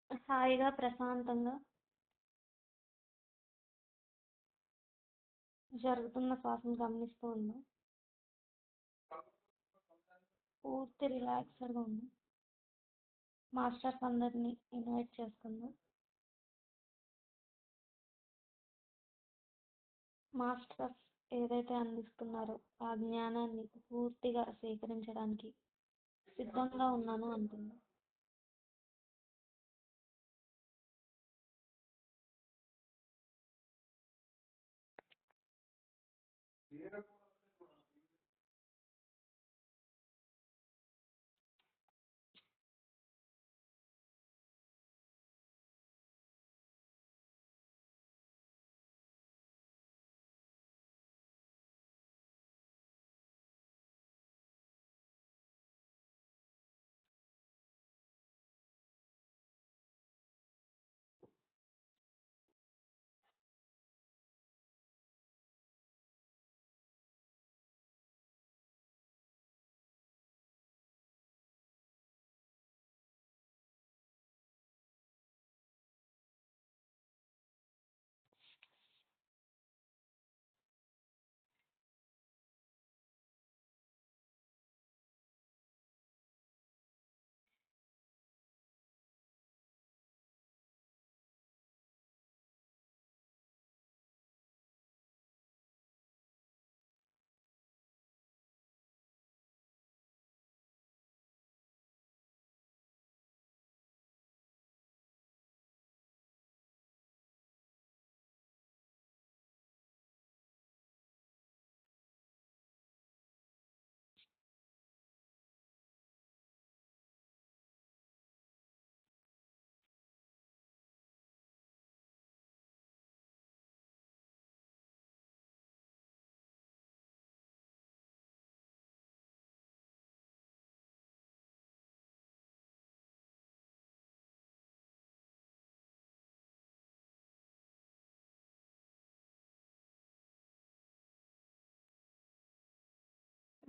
హాయిగా, ప్రశాంతంగా జరుగుతున్న శ్వాసను గమనిస్తూ ఉన్నా. పూర్తి రిలాక్స్డ్‌గా ఉన్నా. మాస్టర్స్ అందరిని ఇన్వైట్ చేసుకున్నా. మాస్టర్స్ ఏదైతే అందిస్తున్నారో ఆ జ్ఞానాన్ని పూర్తిగా స్వీకరించడానికి సిద్ధంగా ఉన్నాను అంటున్నా.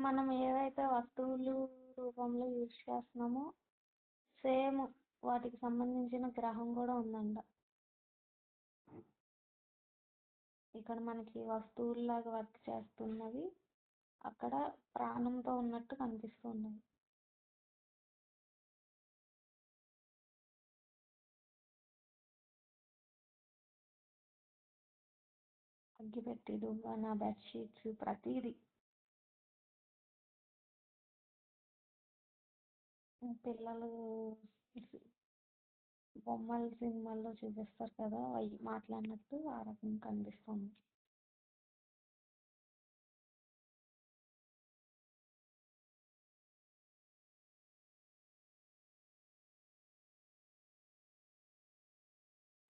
మనం ఏవైతే వస్తువులు రూపంలో యూజ్ చేస్తున్నామో సేమ్ వాటికి సంబంధించిన గ్రహం కూడా ఉందంట. ఇక్కడ మనకి వస్తువుల్లాగా వర్క్ చేస్తున్నవి అక్కడ ప్రాణంతో ఉన్నట్టు కనిపిస్తున్నవి. అగ్గిపెట్టి, దువ్వాన, బెడ్షీట్స్, ప్రతిదీ. పిల్లలు బొమ్మలు సినిమాల్లో చూపిస్తారు కదా, అవి మాట్లాడినట్టు ఆ రకంగా కనిపిస్తుంది.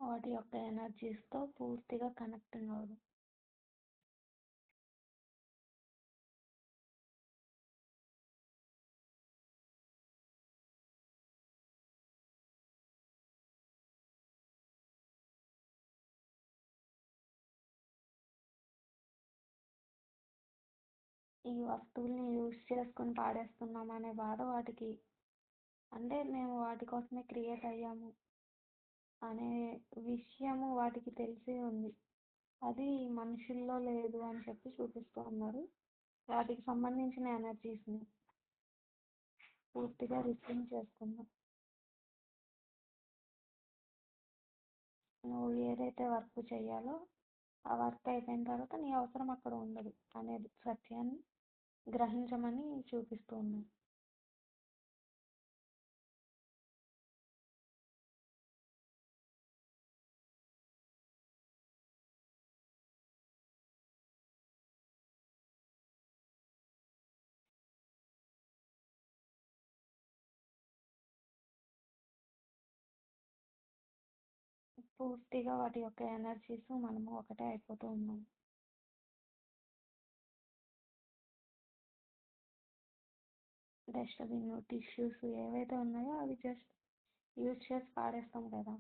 వాటి యొక్క ఎనర్జీస్తో పూర్తిగా కనెక్టింగ్ అవ్వదు. ఈ వస్తువుల్ని యూజ్ చేసుకొని పాడేస్తున్నాం అనే బాధ వాటికి, అంటే మేము వాటి కోసమే క్రియేట్ అయ్యాము అనే విషయము వాటికి తెలిసే ఉంది. అది మనుషుల్లో లేదు అని చెప్పి చూపిస్తూ ఉన్నారు. వాటికి సంబంధించిన ఎనర్జీస్ని పూర్తిగా రిసీవ్ చేసుకున్నాం. నువ్వు ఏదైతే వర్క్ చేయాలో ఆ వర్క్ అయిపోయిన తర్వాత నీ అవసరం అక్కడ ఉండదు అనేది సత్యాన్ని గ్రహించమని చూపిస్తూ ఉన్నాను. పూర్తిగా వాటి యొక్క ఎనర్జీస్ మనము ఒకటే అయిపోతూ ఉన్నాం. డస్ట్బిన్, టిష్యూస్ ఏవైతే ఉన్నాయో అవి జస్ట్ యూజ్ చేసి పాడేస్తాం కదా,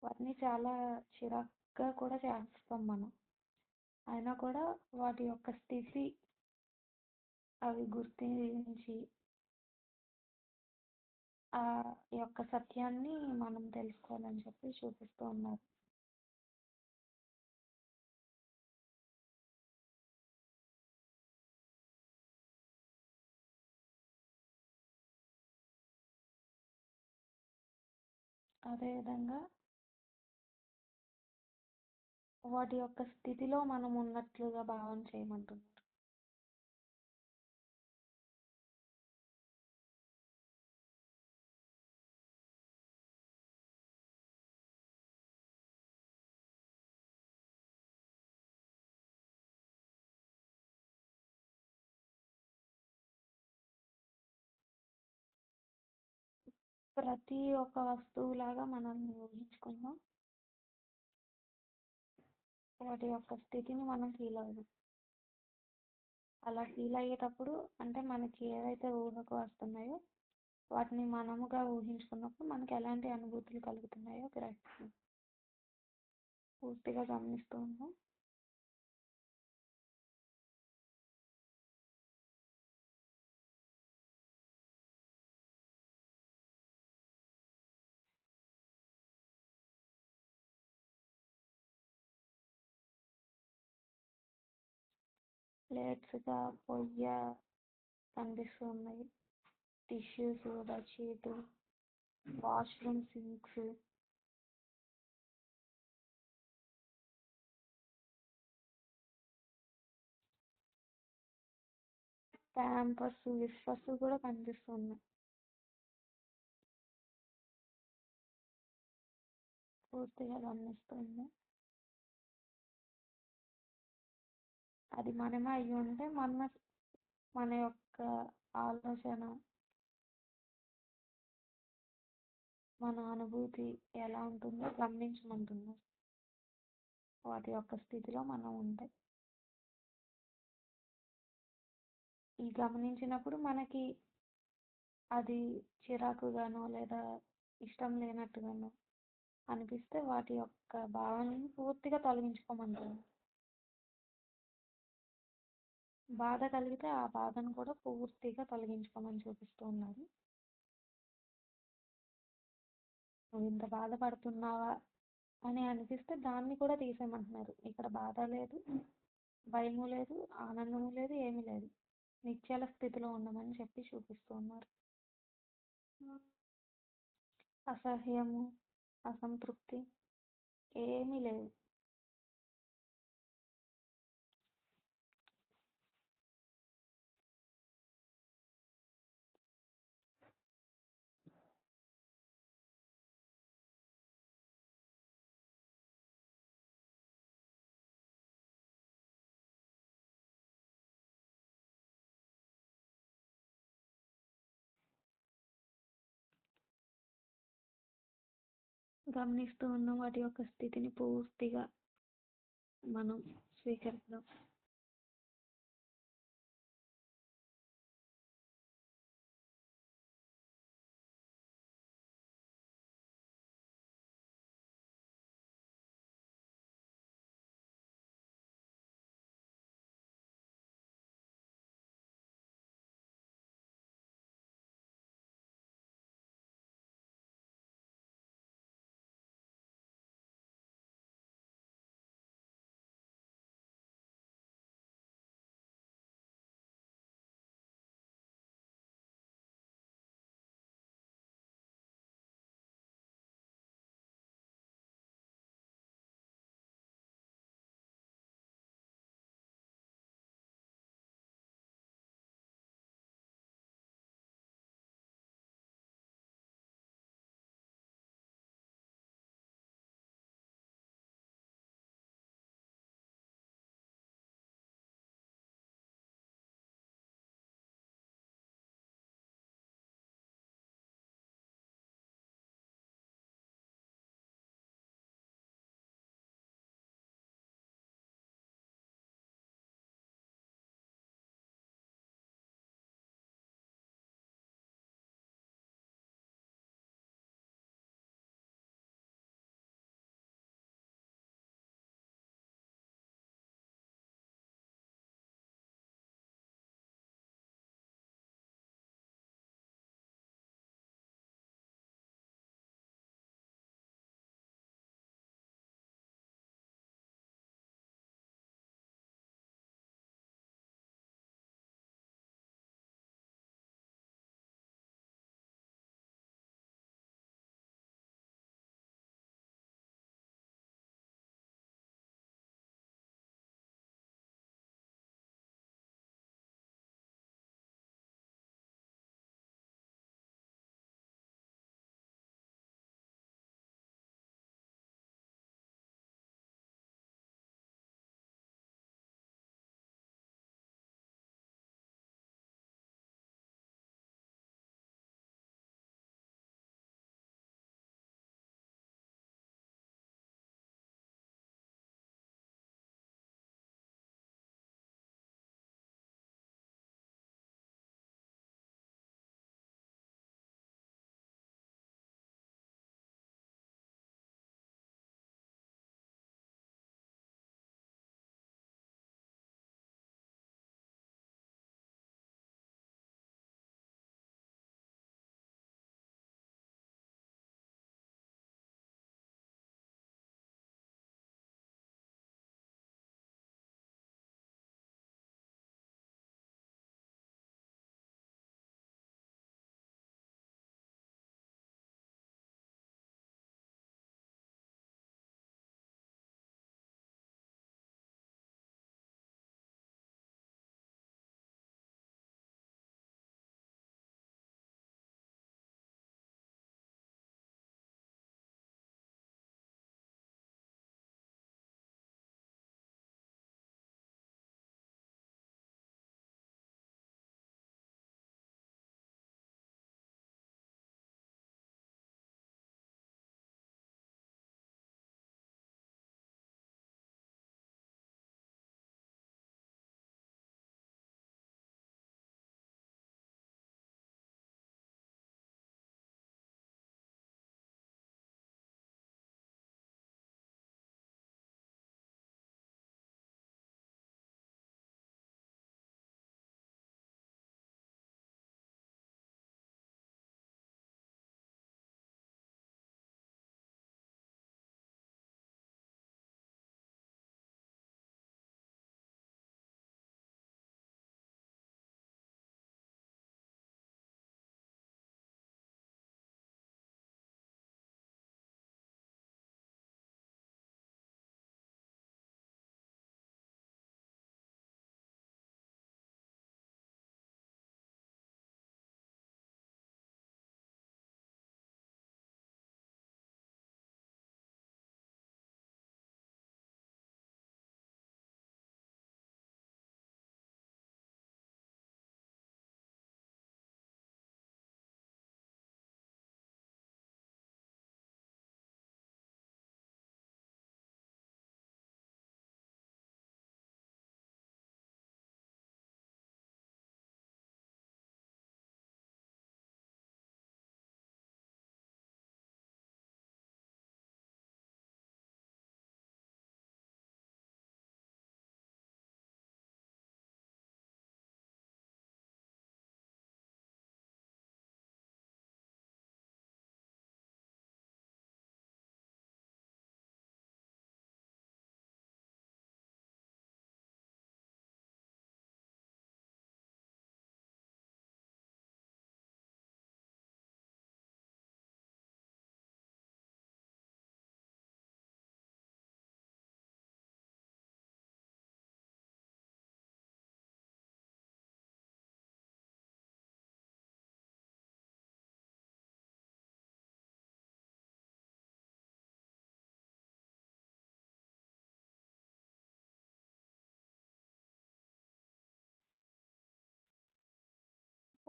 వాటిని చాలా చిరాగ్గా కూడా చేస్తాం మనం. అయినా కూడా వాటి యొక్క స్థితి అవి గుర్తించి ఆ యొక్క సత్యాన్ని మనం తెలుసుకోవాలని చెప్పి చూపిస్తూ ఉన్నారు. అదేవిధంగా వాటి యొక్క స్థితిలో మనం ఉన్నట్లుగా భావన చేయమంటున్నారు. ప్రతి ఒక్క వస్తువులాగా మనల్ని ఊహించుకుందాం. వాటి యొక్క స్థితిని మనం ఫీల్ అవుదాం. అలా ఫీల్ అయ్యేటప్పుడు అంటే మనకి ఏవైతే ఊహకు వస్తున్నాయో వాటిని మనముగా ఊహించుకున్నప్పుడు మనకి ఎలాంటి అనుభూతులు కలుగుతున్నాయో గ్రహిస్తాం. పూర్తిగా గమనిస్తూ ఉన్నాం. ప్లేట్స్గా పొయ్య కనిపిస్తూ ఉన్నాయి. Tissues, bedsheet, washroom sinks, Pampers, whispers కూడా కనిపిస్తున్నాయి. పూర్తిగా గమనిస్తుంది. అది మనమే అయ్యి ఉంటే మన యొక్క ఆలోచన, మన అనుభూతి ఎలా ఉంటుందో గమనించమంటుంది. వాటి యొక్క స్థితిలో మనం ఉంటే ఈ గమనించినప్పుడు మనకి అది చిరాకుగానో లేదా ఇష్టం లేనట్టుగానో అనిపిస్తే వాటి యొక్క భావనని పూర్తిగా తొలగించుకోమంటుంది. బాధ కలిగితే ఆ బాధను కూడా పూర్తిగా తొలగించుకోమని చూపిస్తూ ఉన్నారు. నువ్వు ఇంత బాధపడుతున్నావా అని అనిపిస్తే దాన్ని కూడా తీసేయమంటున్నారు. ఇక్కడ బాధ లేదు, భయము లేదు, ఆనందము లేదు, ఏమీ లేదు. నిశ్చల స్థితిలో ఉండమని చెప్పి చూపిస్తూ ఉన్నారు. అసహ్యము, అసంతృప్తి ఏమీ లేవు. గమనిస్తూ ఉన్న వాటి యొక్క స్థితిని పూర్తిగా మనం స్వీకరిద్దాం.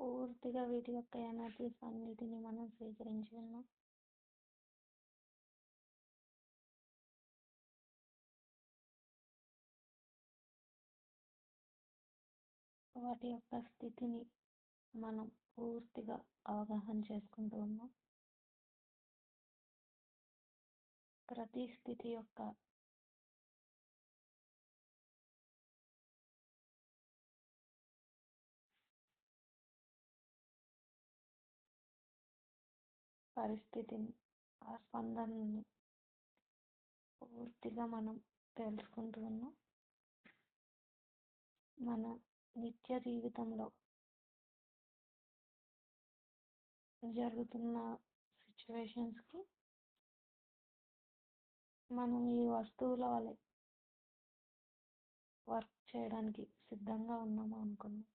పూర్తిగా వీటి యొక్క ఎనర్జీస్ అన్నిటిని మనం స్వీకరించి ఉన్నాం. వాటి యొక్క స్థితిని మనం పూర్తిగా అవగాహన చేసుకుంటూ ఉన్నాం. ప్రతి స్థితి యొక్క పరిస్థితిని, ఆ స్పందనని పూర్తిగా మనం తెలుసుకుంటూ ఉన్నాం. మన నిత్య జీవితంలో జరుగుతున్న సిచ్యువేషన్స్కి మనం ఈ వస్తువుల వలె వర్క్ చేయడానికి సిద్ధంగా ఉన్నాము అనుకున్నాం.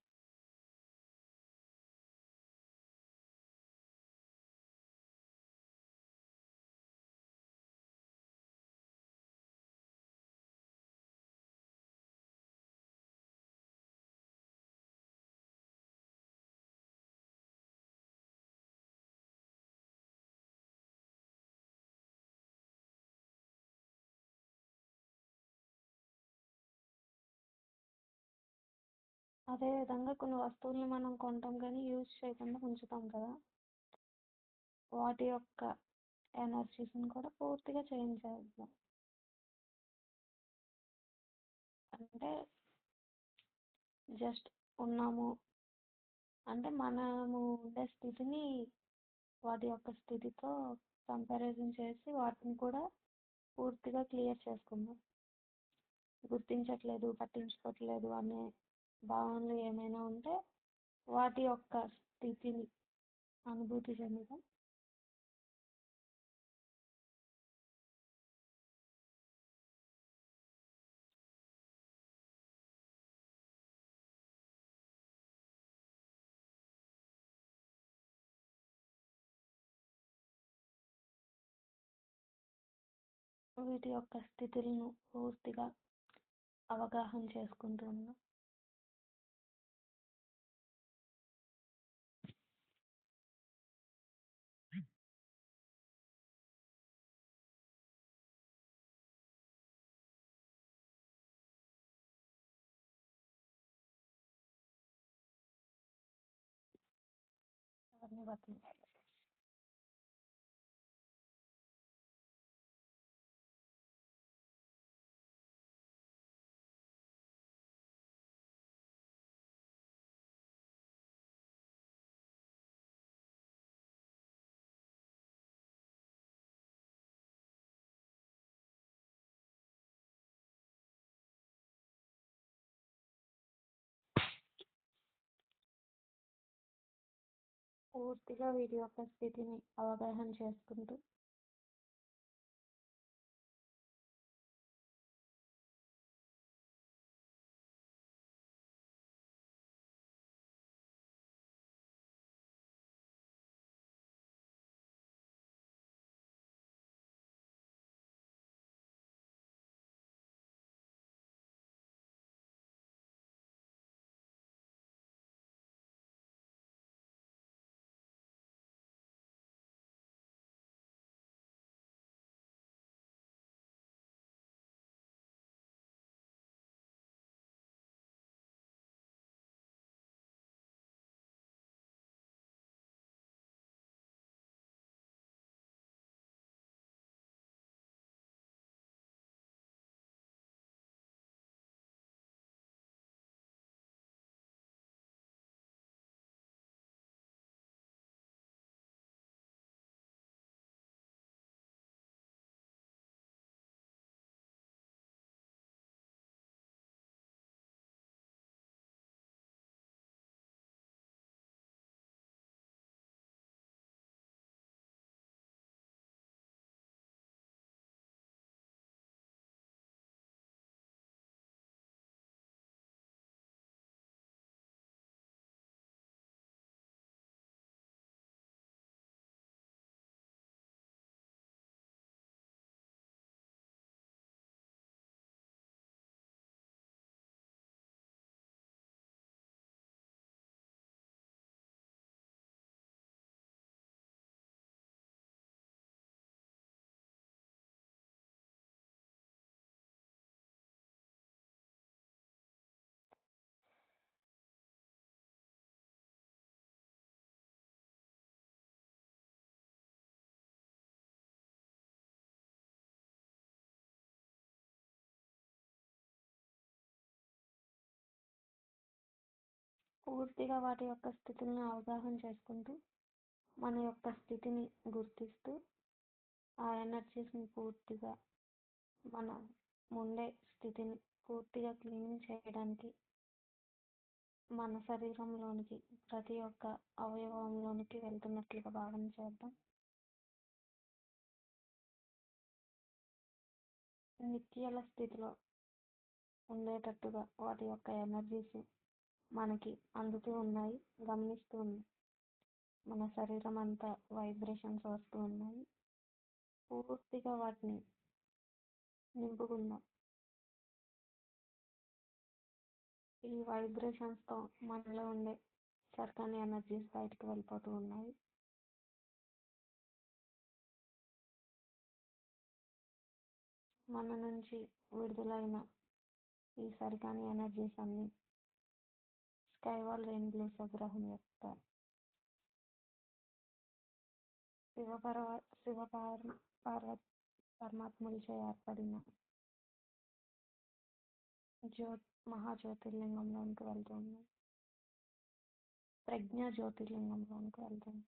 అదేవిధంగా కొన్ని వస్తువుల్ని మనం కొంటాం కానీ యూజ్ చేయకుండా ఉంచుతాం కదా, వాటి యొక్క ఎనర్జీస్ని కూడా పూర్తిగా చేంజ్ చేద్దాం. అంటే జస్ట్ ఉన్నాము అంటే మనము ఉండే స్థితిని వాటి యొక్క స్థితితో కంపారిజన్ చేసి వాటిని కూడా పూర్తిగా క్లియర్ చేసుకుందాం. గుర్తించట్లేదు, పట్టించుకోవట్లేదు అనే భావనలు ఏమైనా ఉంటే వాటి యొక్క స్థితిని అనుభూతి చెందుతాం. వీటి యొక్క స్థితులను పూర్తిగా అవగాహన చేసుకుంటూ ఉన్నాం. అవన్నీ బట్టి పూర్తిగా వీటి యొక్క స్థితిని అవగాహన చేసుకుంటూ పూర్తిగా వాటి యొక్క స్థితులను అవగాహన చేసుకుంటూ మన యొక్క స్థితిని గుర్తిస్తూ ఆ ఎనర్జీస్ని పూర్తిగా మన ఉండే స్థితిని పూర్తిగా క్లీన్ చేయడానికి మన శరీరంలోనికి ప్రతి ఒక్క అవయవంలోనికి వెళ్తున్నట్లుగా భావన చేద్దాం. నిత్యాల స్థితిలో ఉండేటట్టుగా వాటి యొక్క ఎనర్జీస్ మనకి అందుతూ ఉన్నాయి, గమనిస్తూ ఉన్నాయి. మన శరీరం అంతా వైబ్రేషన్స్ వస్తూ ఉన్నాయి. పూర్తిగా వాటిని నింపుకుందాం. ఈ వైబ్రేషన్స్తో మనలో ఉండే సర్కాని ఎనర్జీస్ బయటకు వెళ్ళిపోతూ ఉన్నాయి. మన నుంచి విడుదలైన ఈ సరికాని ఎనర్జీస్ అన్ని స్కైవాల్ రెయిన్బ్లూ గ్రహం యొక్క పరమాత్ములచే ఏర్పడిన మహాజ్యోతిర్లింగంలోనికి వెళ్తుంది. ప్రజ్ఞా జ్యోతిర్లింగంలోనికి వెళ్తుంది.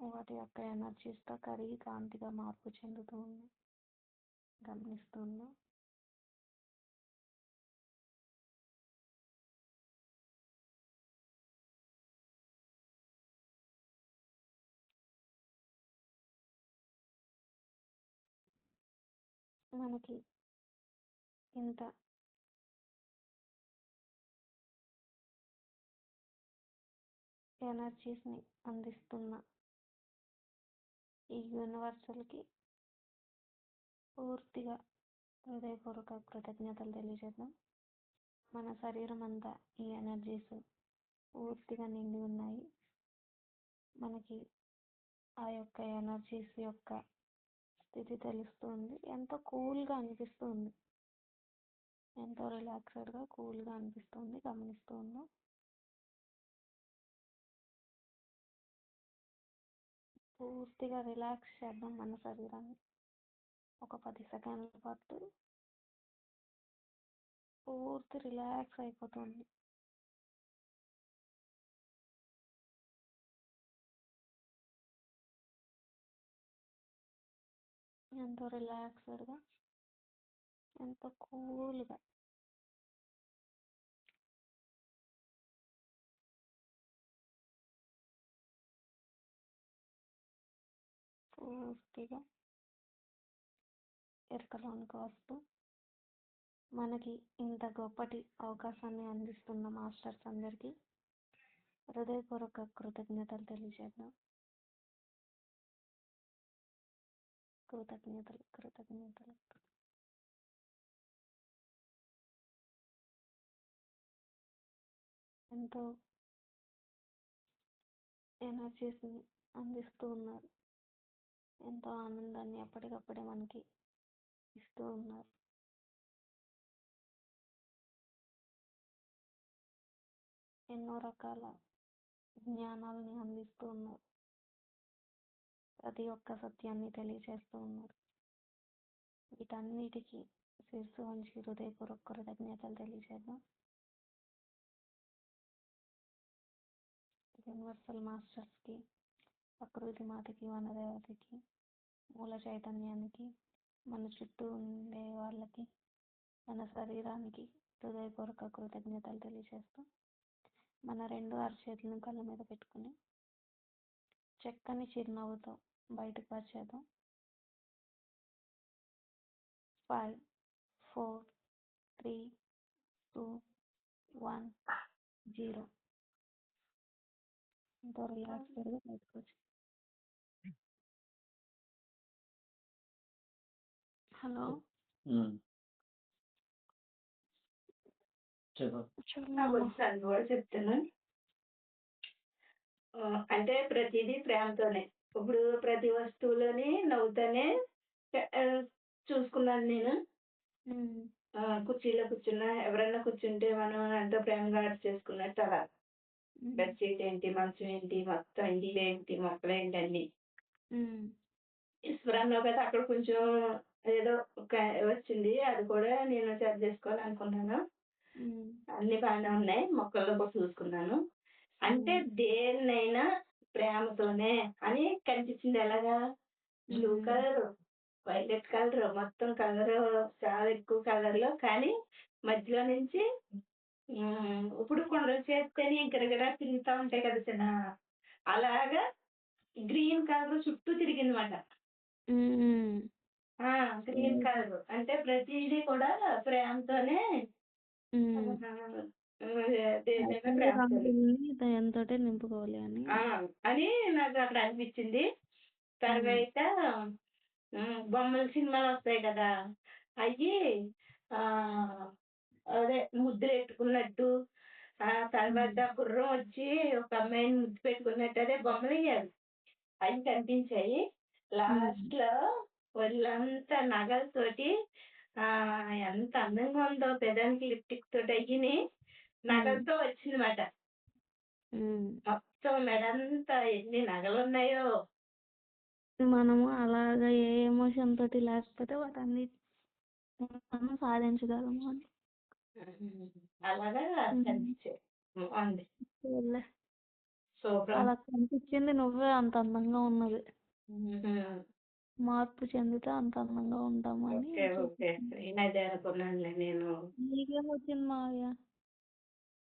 వాటి యొక్క ఎనర్జీస్తో కరిగి కాంతిగా మార్పు చెందుతూ ఉంది, గమనిస్తుంది. మనకి ఇంత ఎనర్జీస్ని అందిస్తున్న ఈ యూనివర్సల్కి పూర్తిగా హృదయపూర్వక కృతజ్ఞతలు తెలియజేద్దాం. మన శరీరం అంతా ఈ ఎనర్జీస్ పూర్తిగా నిండి ఉన్నాయి. మనకి ఆ యొక్క ఎనర్జీస్ యొక్క స్థితి తెలుస్తుంది. ఎంతో కూల్గా అనిపిస్తుంది, ఎంతో రిలాక్స్డ్గా కూల్గా అనిపిస్తుంది, గమనిస్తూ ఉన్నాం. పూర్తిగా రిలాక్స్ చేద్దాం మన శరీరాన్ని. ఒక 10 సెకండ్ల పాటు పూర్తి రిలాక్స్ అయిపోతుంది. ఎంతో రిలాక్స్డ్గా, ఎంతో కూల్గా. పూర్తిగా ఎరుకలోనికి వస్తూ మనకి ఇంత గొప్పటి అవకాశాన్ని అందిస్తున్న మాస్టర్స్ అందరికీ హృదయపూర్వక కృతజ్ఞతలు తెలియజేద్దాం. కృతజ్ఞతలు కృతజ్ఞతలు. ఎంతో ఎనర్జీస్ని అందిస్తూ ఉన్నారు, ఎంతో ఆనందాన్ని ఎప్పటికప్పుడే మనకి ఇస్తూ ఉన్నారు. ఎన్నో రకాల జ్ఞానాలని అందిస్తూ ఉన్నారు. ప్రతి ఒక్క సత్యాన్ని తెలియజేస్తూ ఉన్నారు. వీటన్నిటికీ శిరస్సు వంచి హృదయపూర్వక కృతజ్ఞతలు తెలియజేద్దాం. యూనివర్సల్ మాస్టర్స్కి, ప్రకృతి మాతకి, వనదేవతకి, మూల చైతన్యానికి, మన చుట్టూ ఉండే వాళ్ళకి, మన శరీరానికి హృదయపూర్వక కృతజ్ఞతలు తెలియజేస్తూ మన 2 అరచేతులను కళ్ళ మీద పెట్టుకుని చక్కని చిరునవ్వుతో బయటకు వచ్చేద్దాం. 5, 4, 3, 2, 1, 0. ఎంతో రిలాక్స్డ్గా బయటకు వచ్చి. హలో, చెప్తాను. అంటే ప్రతిదీ ప్రేమతోనే. ఇప్పుడు ప్రతి వస్తువులోని నవ్వుతూనే చూసుకున్నాను నేను. కుర్చీలో కూర్చున్నా, ఎవరైనా కూర్చుంటే మనం ఎంతో ప్రేమగా చేసుకున్నట్టు అలా హ్మ్. బెడ్‌షీట్ ఏంటి, మంచం ఏంటి, మొత్తం ఇల్లేంటి, మొక్కలేంటి అన్నీ. హ్మ్. స్మరణలో కదా అక్కడ కొంచెం ఏదో ఒక వచ్చింది. అది కూడా నేను సరి చేసుకోవాలనుకున్నాను. హ్మ్. అన్నీ బానే ఉన్నాయి. మొక్కల్లో కూడా చూసుకున్నాను. అంటే హ్మ్. దేన్నైనా ప్రేమతోనే అని కనిపించింది. ఎలాగా? బ్లూ హ్మ్. కలరు, వైలెట్ కలరు, మొత్తం కలరు చాలా ఎక్కువ కలర్‌లో కానీ మధ్యలో నుంచి ఇప్పుడు కొండలు చేత్తోని గిరగిరా తిరుగుతా ఉంటాయి కదా! అలాగా గ్రీన్ కలర్ చుట్టూ తిరిగిందన్నమాట. హ్మ్. ఆ! గ్రీన్ ఓహ్! కలరు. అంటే ప్రతీదీ కూడా ప్రేమతోనే హ్మ్. ఆహా! దేన్నైనా అసలు ప్రేమతోనే. రంగుల్ని దయతోటే నింపుకోవాలి అని. ఆ! అని నాకు అక్కడ అనిపించింది. హ్మ్. తర్వాత బొమ్మల సినిమాలొస్తాయి కదా! అయ్యి ఆహ్, అదే ముద్దులెట్టుకున్నట్టు, తర్వాత హ్మ్. గుర్రం వచ్చి ఒక అమ్మాయిని ముద్దు పెట్టుకున్నట్టు అదే బొమ్మలెయ్యాలి. అయి కనిపించాయి. హ్మ్. లాస్ట్‌లో ఒళ్ళంతా నగలతోటి ఎంత అందంగా ఉందో పెదానికి లిప్‌టిక్ తోటి అయ్యిని హ్మ్. నగలతో వచ్చిందన్నమాట. హ్మ్. మొత్తం మెడంతా ఎన్ని నగలున్నాయో. మనము అలాగా ఏ ఎమోషన్ తోటి లేకపోతే వాటన్నిటిని మనం సాధించగలము అని. హ్మ్. అలాగా హ్మ్. కనిపించాయి. బావుంది. పోన్లే. సూపర్. అలా కనిపించింది నువ్వే అంత అందంగా ఉన్నది. హుహు. మార్పు చెందితే అంత అందంగా ఉంటామని ఓకే. ఓకే. చూపిస్తుంది. నేనదే అనుకున్నానులే నేను. నీకేమొచ్చింది మావయ్య?